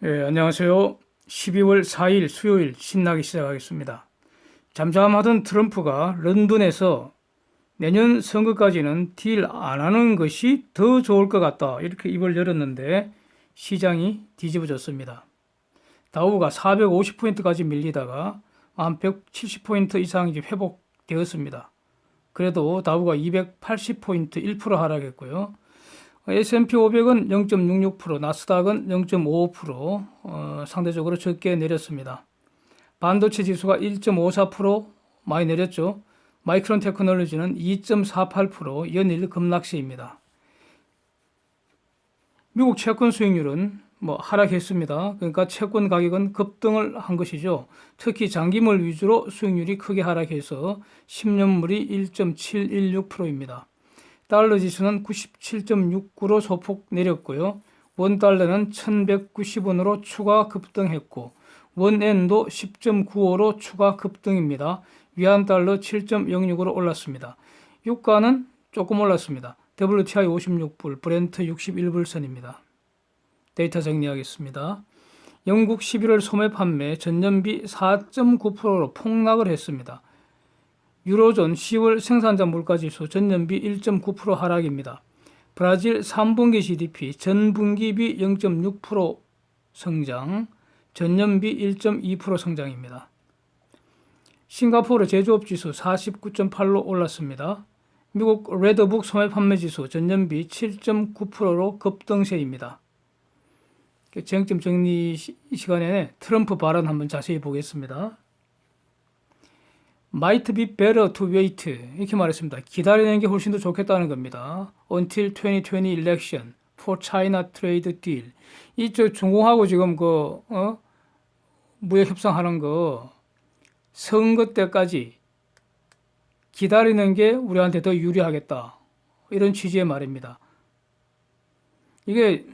안녕하세요. 12월 4일 수요일 신나게 시작하겠습니다. 잠잠하던 트럼프가 런던에서 내년 선거까지는 딜 안 하는 것이 더 좋을 것 같다. 이렇게 입을 열었는데 시장이 뒤집어졌습니다. 다우가 450포인트까지 밀리다가 한 170포인트 이상 이제 회복되었습니다. 그래도 다우가 280포인트 1% 하락했고요. S&P 500은 0.66%, 나스닥은 0.55%, 상대적으로 적게 내렸습니다. 반도체 지수가 1.54% 많이 내렸죠. 마이크론 테크놀로지는 2.48% 연일 급락세입니다. 미국 채권 수익률은 하락했습니다. 그러니까 채권 가격은 급등을 한 것이죠. 특히 장기물 위주로 수익률이 크게 하락해서 10년물이 1.716%입니다. 달러 지수는 97.69로 소폭 내렸고요. 원달러는 1190원으로 추가 급등했고 원엔도 10.95로 추가 급등입니다. 위안달러 7.06으로 올랐습니다. 유가는 조금 올랐습니다. WTI 56불, 브렌트 61불선입니다. 데이터 정리하겠습니다. 영국 11월 소매 판매 전년비 4.9%로 폭락을 했습니다. 유로존 10월 생산자 물가지수 전년비 1.9% 하락입니다. 브라질 3분기 GDP 전분기비 0.6% 성장, 전년비 1.2% 성장입니다. 싱가포르 제조업지수 49.8로 올랐습니다. 미국 레드북 소매 판매지수 전년비 7.9%로 급등세입니다. 쟁점 정리 시간에 트럼프 발언 한번 자세히 보겠습니다. Might be better to wait 이렇게 말했습니다. 기다리는 게 훨씬 더 좋겠다는 겁니다. Until 2020 election for China trade deal. 이쪽 중공하고 지금 무역 협상하는 거 선거 때까지 기다리는 게 우리한테 더 유리하겠다. 이런 취지의 말입니다. 이게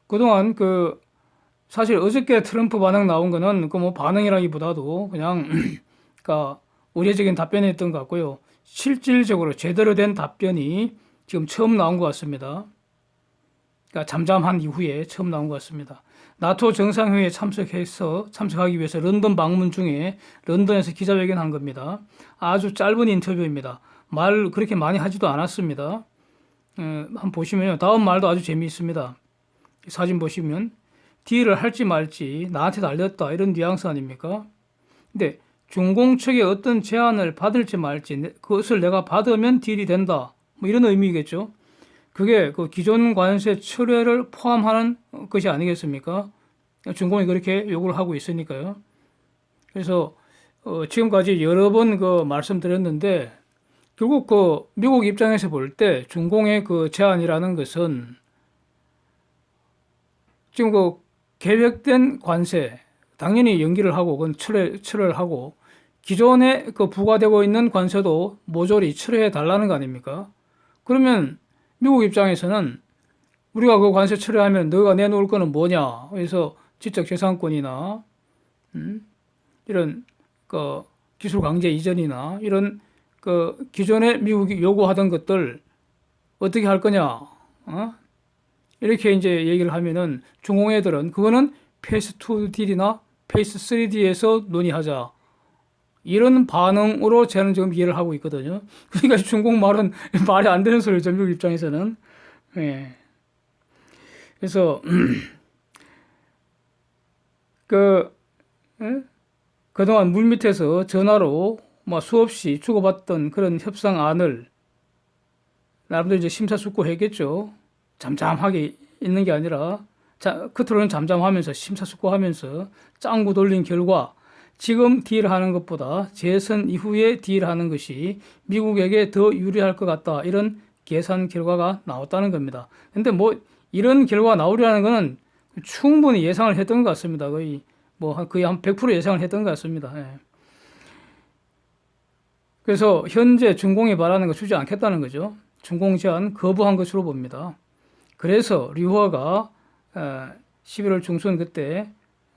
그동안 사실 어저께 트럼프 반응 나온 거는 반응이라기보다도 그냥 그러니까 의례적인 답변이었던 것 같고요. 실질적으로 제대로 된 답변이 지금 처음 나온 것 같습니다. 그러니까 잠잠한 이후에 처음 나온 것 같습니다. 나토 정상회의에 참석하기 위해서 런던 방문 중에 런던에서 기자회견한 겁니다. 아주 짧은 인터뷰입니다. 말 그렇게 많이 하지도 않았습니다. 한번 보시면요. 다음 말도 아주 재미있습니다. 사진 보시면 딜을 할지 말지 나한테 달렸다 이런 뉘앙스 아닙니까? 근데 중공 측의 어떤 제안을 받을지 말지 그것을 내가 받으면 딜이 된다 이런 의미겠죠. 그게 기존 관세 철회를 포함하는 것이 아니겠습니까? 중공이 그렇게 요구를 하고 있으니까요. 그래서 지금까지 여러 번 말씀드렸는데 결국 미국 입장에서 볼 때 중공의 제안이라는 것은 지금 계획된 관세 당연히 연기를 하고 그건 철회를 하고 기존에 부과되고 있는 관세도 모조리 철회해 달라는 거 아닙니까? 그러면 미국 입장에서는 우리가 관세 철회하면 너가 내놓을 거는 뭐냐? 그래서 지적재산권이나 이런 기술 강제 이전이나 이런 기존에 미국이 요구하던 것들 어떻게 할 거냐? 이렇게 이제 얘기를 하면은 중공 애들은 그거는 페이스 2 딜이나 페이스 3D에서 논의하자. 이런 반응으로 저는 지금 이해를 하고 있거든요. 그러니까 중공 말은 말이 안 되는 소리죠, 미국 입장에서는. 예. 그래서, 그동안 물밑에서 전화로 수없이 주고받던 그런 협상안을 나름대로 이제 심사숙고했겠죠. 잠잠하게 있는 게 아니라, 끝으로는 잠잠하면서 심사숙고하면서 짱구 돌린 결과 지금 딜하는 것보다 재선 이후에 딜하는 것이 미국에게 더 유리할 것 같다. 이런 계산 결과가 나왔다는 겁니다. 근데 이런 결과가 나오려는 것은 충분히 예상을 했던 것 같습니다. 거의 한 100% 예상을 했던 것 같습니다. 예. 그래서 현재 중공이 바라는 거 주지 않겠다는 거죠. 중공 제안 거부한 것으로 봅니다. 그래서 류허가 11월 중순 그때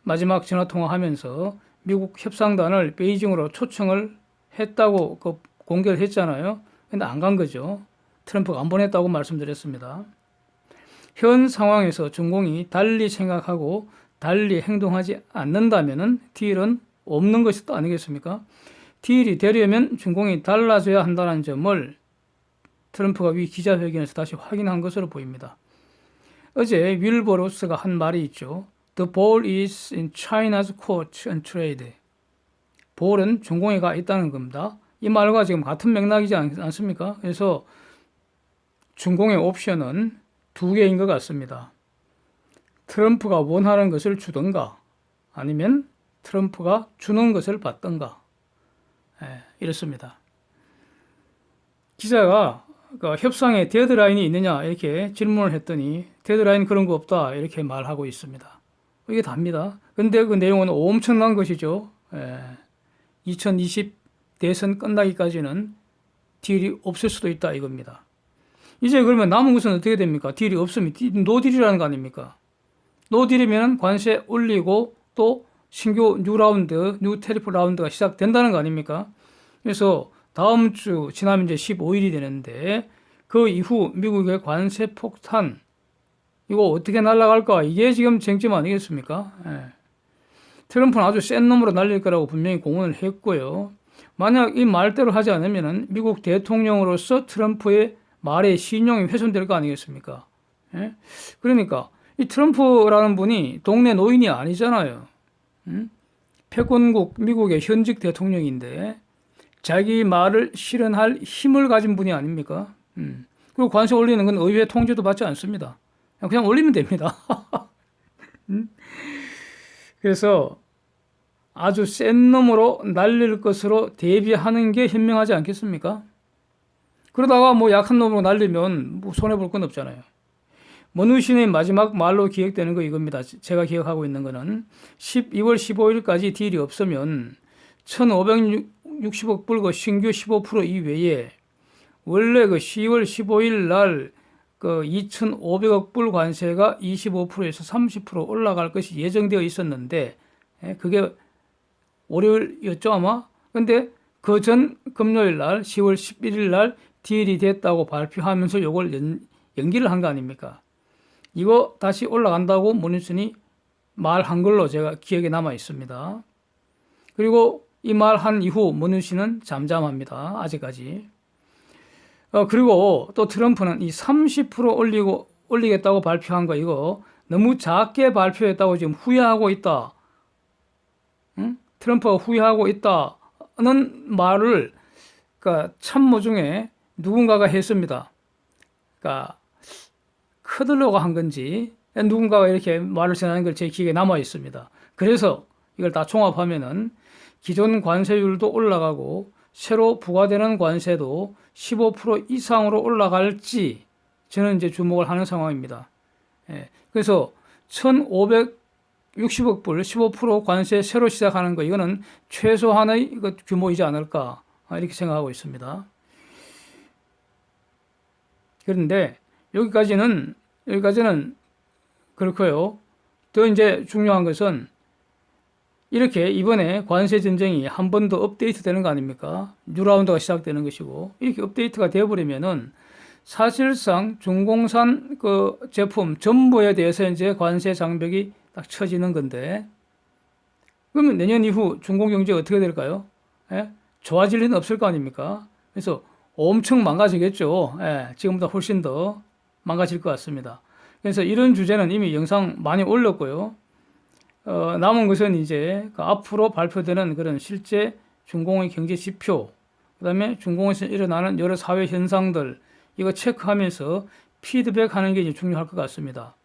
마지막 전화통화하면서 미국 협상단을 베이징으로 초청을 했다고 공개를 했잖아요. 근데 안 간 거죠. 트럼프가 안 보냈다고 말씀드렸습니다. 현 상황에서 중공이 달리 생각하고 달리 행동하지 않는다면은 딜은 없는 것이 아니겠습니까? 딜이 되려면 중공이 달라져야 한다는 점을 트럼프가 위 기자회견에서 다시 확인한 것으로 보입니다. 어제 윌버로스가 한 말이 있죠. The ball is in China's court on trade. 볼은 중공에 가 있다는 겁니다. 이 말과 지금 같은 맥락이지 않습니까? 그래서 중공의 옵션은 두 개인 것 같습니다. 트럼프가 원하는 것을 주던가 아니면 트럼프가 주는 것을 받던가. 이렇습니다. 기자가 협상에 데드라인이 있느냐 이렇게 질문을 했더니 데드라인 그런 거 없다 이렇게 말하고 있습니다. 이게 답니다. 근데 그 내용은 엄청난 것이죠. 2020 대선 끝나기까지는 딜이 없을 수도 있다 이겁니다. 이제 그러면 남은 것은 어떻게 됩니까? 딜이 없으면 노딜이라는 거 아닙니까? 노딜이면 관세 올리고 또 신규 뉴 라운드, 뉴 테리프 라운드가 시작된다는 거 아닙니까? 그래서 다음 주 지나면 이제 15일이 되는데 그 이후 미국의 관세 폭탄 이거 어떻게 날아갈까? 이게 지금 쟁점 아니겠습니까? 트럼프는 아주 센 놈으로 날릴 거라고 분명히 공언을 했고요. 만약 이 말대로 하지 않으면 미국 대통령으로서 트럼프의 말의 신용이 훼손될 거 아니겠습니까? 그러니까 이 트럼프라는 분이 동네 노인이 아니잖아요. 패권국 미국의 현직 대통령인데 자기 말을 실현할 힘을 가진 분이 아닙니까? 그리고 관세 올리는 건 의회 통제도 받지 않습니다. 그냥 올리면 됩니다. 그래서 아주 센 놈으로 날릴 것으로 대비하는 게 현명하지 않겠습니까? 그러다가 뭐 약한 놈으로 날리면 뭐 손해볼 건 없잖아요. 머누신의 마지막 말로 기억되는 거 이겁니다. 제가 기억하고 있는 거는 12월 15일까지 딜이 없으면 1,560억 불 신규 15% 이외에 원래 그 10월 15일 날 그 2,500억 불 관세가 25%에서 30% 올라갈 것이 예정되어 있었는데 그게 월요일이었죠 아마. 근데 그 전 금요일 날 10월 11일 날 딜이 됐다고 발표하면서 이걸 연기를 한 거 아닙니까? 이거 다시 올라간다고 머니슨이 말한 걸로 제가 기억에 남아 있습니다. 그리고 이 말 한 이후 머니슨은 잠잠합니다. 아직까지. 그리고 또 트럼프는 이 30% 올리겠다고 발표한 거 이거 너무 작게 발표했다고 지금 후회하고 있다. 트럼프가 후회하고 있다는 말을 그러니까 참모 중에 누군가가 했습니다. 그러니까 커들려고 한 건지 누군가가 이렇게 말을 전하는 걸 제 기억에 남아 있습니다. 그래서 이걸 다 종합하면은 기존 관세율도 올라가고 새로 부과되는 관세도 15% 이상으로 올라갈지 저는 이제 주목을 하는 상황입니다. 그래서 1,560억 불 15% 관세 새로 시작하는 거 이거는 최소한의 규모이지 않을까 이렇게 생각하고 있습니다. 그런데 여기까지는 그렇고요. 더 이제 중요한 것은 이렇게 이번에 관세 전쟁이 한 번 더 업데이트 되는 거 아닙니까? 뉴 라운드가 시작되는 것이고 이렇게 업데이트가 되어버리면은 사실상 중공산 그 제품 전부에 대해서 이제 관세 장벽이 딱 쳐지는 건데 그러면 내년 이후 중공 경제가 어떻게 될까요? 좋아질 리는 없을 거 아닙니까? 그래서 엄청 망가지겠죠. 지금보다 훨씬 더 망가질 것 같습니다. 그래서 이런 주제는 이미 영상 많이 올렸고요. 남은 것은 이제 그 앞으로 발표되는 그런 실제 중공의 경제 지표, 그 다음에 중공에서 일어나는 여러 사회 현상들, 이거 체크하면서 피드백하는 게 이제 중요할 것 같습니다.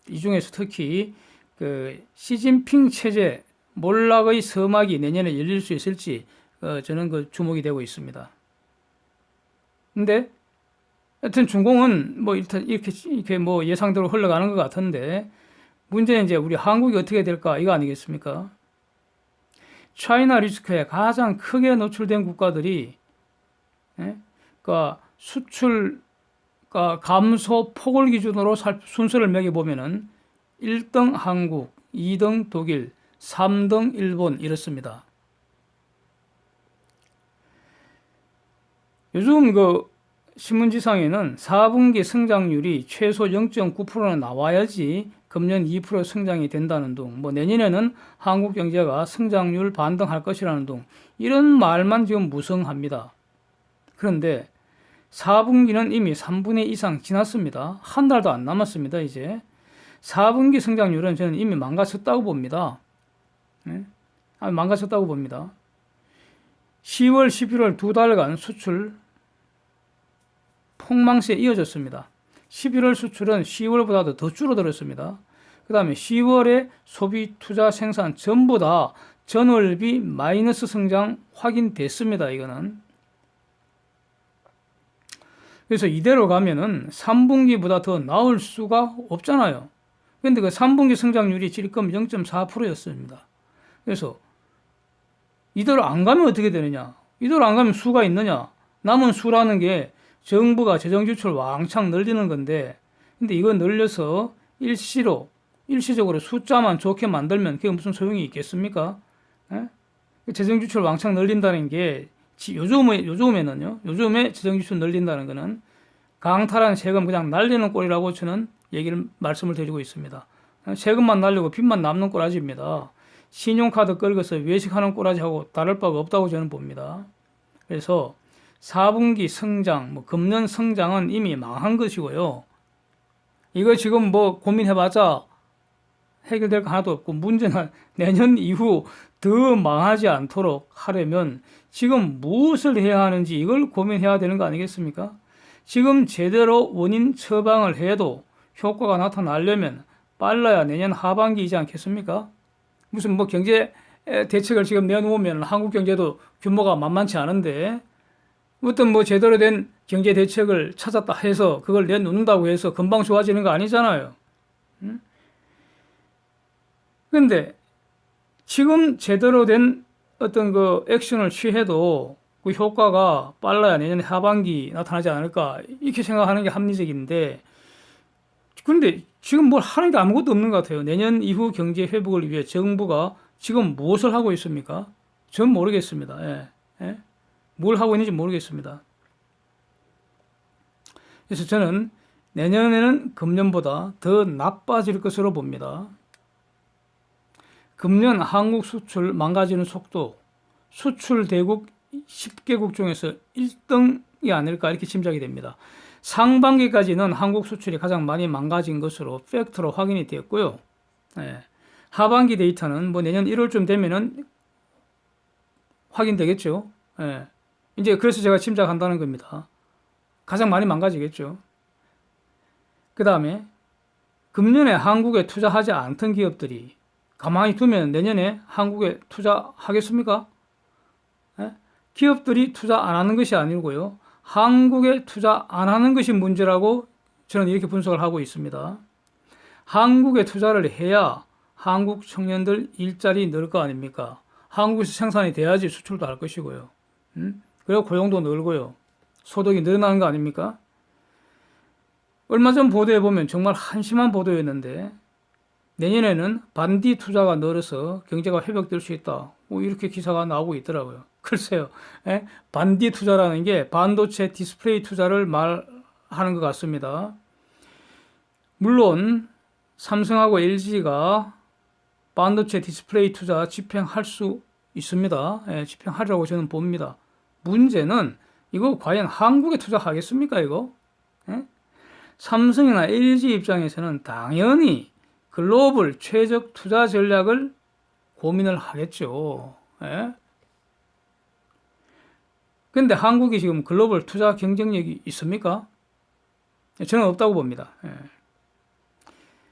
이 중에서 특히 그 시진핑 체제 몰락의 서막이 내년에 열릴 수 있을지 저는 그 주목이 되고 있습니다. 근데 하여튼 중공은 뭐 이렇게 뭐 예상대로 흘러가는 것 같은데 문제는 이제 우리 한국이 어떻게 될까 이거 아니겠습니까? 차이나 리스크에 가장 크게 노출된 국가들이 그러니까 수출 감소 폭을 기준으로 순서를 매겨보면은 1등 한국, 2등 독일, 3등 일본 이렇습니다. 요즘 그 신문지상에는 4분기 성장률이 최소 0.9%는 나와야지 금년 2% 성장이 된다는 등, 뭐 내년에는 한국 경제가 성장률 반등할 것이라는 등 이런 말만 지금 무성합니다. 그런데 4분기는 이미 3분의 2 이상 지났습니다. 한 달도 안 남았습니다. 이제 4분기 성장률은 저는 이미 망가졌다고 봅니다. 망가졌다고 봅니다. 10월, 11월 두 달간 수출 폭망세에 이어졌습니다. 11월 수출은 10월보다도 더 줄어들었습니다. 그 다음에 10월에 소비, 투자, 생산 전부 다 전월비 마이너스 성장 확인됐습니다. 이거는. 그래서 이대로 가면은 3분기보다 더 나을 수가 없잖아요. 근데 그 3분기 성장률이 지금 0.4%였습니다. 그래서 이대로 안 가면 어떻게 되느냐? 이대로 안 가면 수가 있느냐? 남은 수라는 게 정부가 재정지출 왕창 늘리는 건데, 근데 이거 늘려서 일시적으로 숫자만 좋게 만들면 그게 무슨 소용이 있겠습니까? 재정지출 왕창 늘린다는 게 요즘에 재정지출 늘린다는 거는 강탈한 세금 그냥 날리는 꼴이라고 저는 말씀을 드리고 있습니다. 세금만 날리고 빚만 남는 꼬라지입니다. 신용카드 긁어서 외식하는 꼬라지하고 다를 바가 없다고 저는 봅니다. 그래서 4분기 성장, 금년 성장은 이미 망한 것이고요. 이거 지금 뭐 고민해봤자 해결될 거 하나도 없고, 문제는 내년 이후 더 망하지 않도록 하려면 지금 무엇을 해야 하는지 이걸 고민해야 되는 거 아니겠습니까? 지금 제대로 원인 처방을 해도 효과가 나타나려면 빨라야 내년 하반기이지 않겠습니까? 무슨 뭐 경제 대책을 지금 내놓으면 한국 경제도 규모가 만만치 않은데, 어떤 뭐 제대로 된 경제 대책을 찾았다 해서 그걸 내놓는다고 해서 금방 좋아지는 거 아니잖아요. 근데 지금 제대로 된 어떤 그 액션을 취해도 그 효과가 빨라야 내년 하반기 나타나지 않을까, 이렇게 생각하는 게 합리적인데, 근데 지금 뭘 하는 게 아무것도 없는 것 같아요. 내년 이후 경제 회복을 위해 정부가 지금 무엇을 하고 있습니까? 전 모르겠습니다. 뭘 하고 있는지 모르겠습니다. 그래서 저는 내년에는 금년보다 더 나빠질 것으로 봅니다. 금년 한국 수출 망가지는 속도, 수출 대국 10개국 중에서 1등이 아닐까 이렇게 짐작이 됩니다. 상반기까지는 한국 수출이 가장 많이 망가진 것으로 팩트로 확인이 되었고요. 하반기 데이터는 뭐 내년 1월쯤 되면은 확인되겠죠. 이제 그래서 제가 짐작한다는 겁니다. 가장 많이 망가지겠죠. 그 다음에 금년에 한국에 투자하지 않던 기업들이 가만히 두면 내년에 한국에 투자하겠습니까? 기업들이 투자 안 하는 것이 아니고요. 한국에 투자 안 하는 것이 문제라고 저는 이렇게 분석을 하고 있습니다. 한국에 투자를 해야 한국 청년들 일자리 늘 거 아닙니까? 한국에서 생산이 돼야지 수출도 할 것이고요. 그리고 고용도 늘고요. 소득이 늘어나는 거 아닙니까? 얼마 전 보도에 보면 정말 한심한 보도였는데, 내년에는 반디 투자가 늘어서 경제가 회복될 수 있다, 뭐 이렇게 기사가 나오고 있더라고요. 글쎄요, 반디 투자라는 게 반도체 디스플레이 투자를 말하는 것 같습니다. 물론 삼성하고 LG가 반도체 디스플레이 투자 집행할 수 있습니다. 집행하려고 저는 봅니다. 문제는 이거 과연 한국에 투자하겠습니까, 이거? 삼성이나 LG 입장에서는 당연히 글로벌 최적 투자 전략을 고민을 하겠죠. 근데 한국이 지금 글로벌 투자 경쟁력이 있습니까? 저는 없다고 봅니다.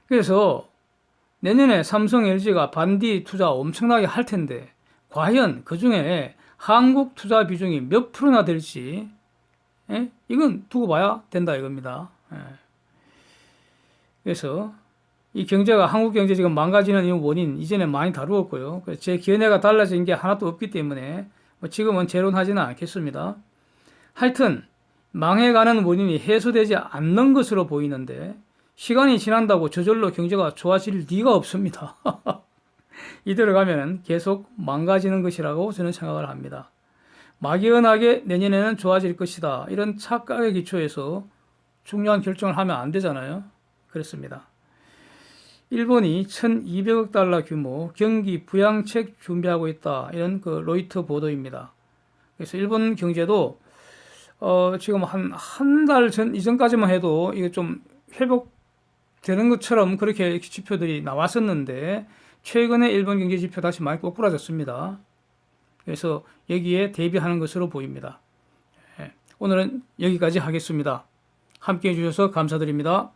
그래서 내년에 삼성, LG가 반디 투자 엄청나게 할 텐데, 과연 그 중에 한국 투자 비중이 몇 프로나 될지, 이건 두고 봐야 된다 이겁니다. 그래서 이 경제가, 한국 경제 지금 망가지는 이 원인 이전에 많이 다루었고요. 제 견해가 달라진 게 하나도 없기 때문에 지금은 재론하지는 않겠습니다. 하여튼 망해가는 원인이 해소되지 않는 것으로 보이는데, 시간이 지난다고 저절로 경제가 좋아질 리가 없습니다. 이대로 가면 계속 망가지는 것이라고 저는 생각을 합니다. 막연하게 내년에는 좋아질 것이다. 이런 착각의 기초에서 중요한 결정을 하면 안 되잖아요. 그렇습니다. 일본이 1200억 달러 규모 경기 부양책 준비하고 있다. 이런 그 로이터 보도입니다. 그래서 일본 경제도 지금 한 달 전 이전까지만 해도 이게 좀 회복되는 것처럼 그렇게 지표들이 나왔었는데 최근에 일본 경제 지표 다시 많이 꼬꾸라졌습니다. 그래서 여기에 대비하는 것으로 보입니다. 오늘은 여기까지 하겠습니다. 함께 해주셔서 감사드립니다.